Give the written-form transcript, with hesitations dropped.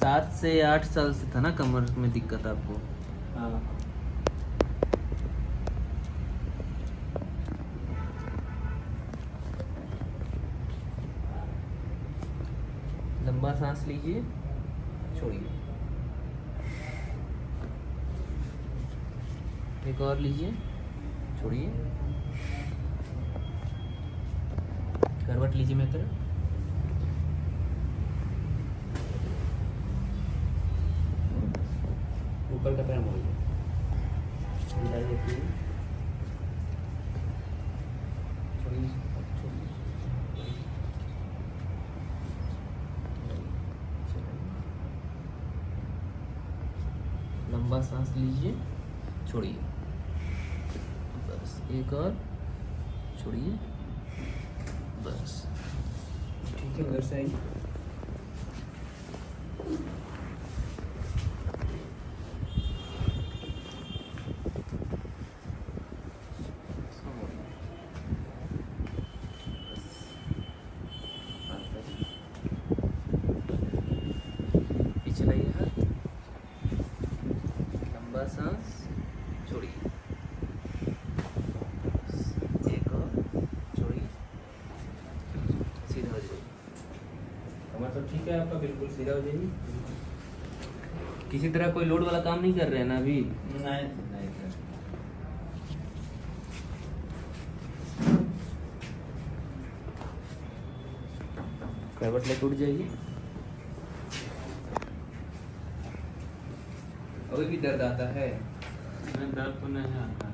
7 से 8 साल से था ना कमर में दिक्कत आपको? हाँ। लंबा सांस लीजिए, छोड़िए। एक और लीजिए, छोड़िए। करवट लीजिए मेरी तरफ। ऊपर का पैर मोड़िए। छोड़िए। लंबा सांस लीजिए, छोड़िए। बस एक और, छोड़िए। बस ठीक है, उधर से आइए। पीछे लाइए हाथ। लंबा सांस, छोड़िए। एक और, छोड़िए। सीधा हो जाइए। हमारा सब ठीक है आपका? बिल्कुल सीधा हो जाइए। किसी तरह कोई लोड वाला काम नहीं कर रहे हैं ना अभी? नहीं नहीं सर। करवट लेके उठ जाइए। अभी भी दर्द आता है? नहीं, दर्द तो नहीं आता।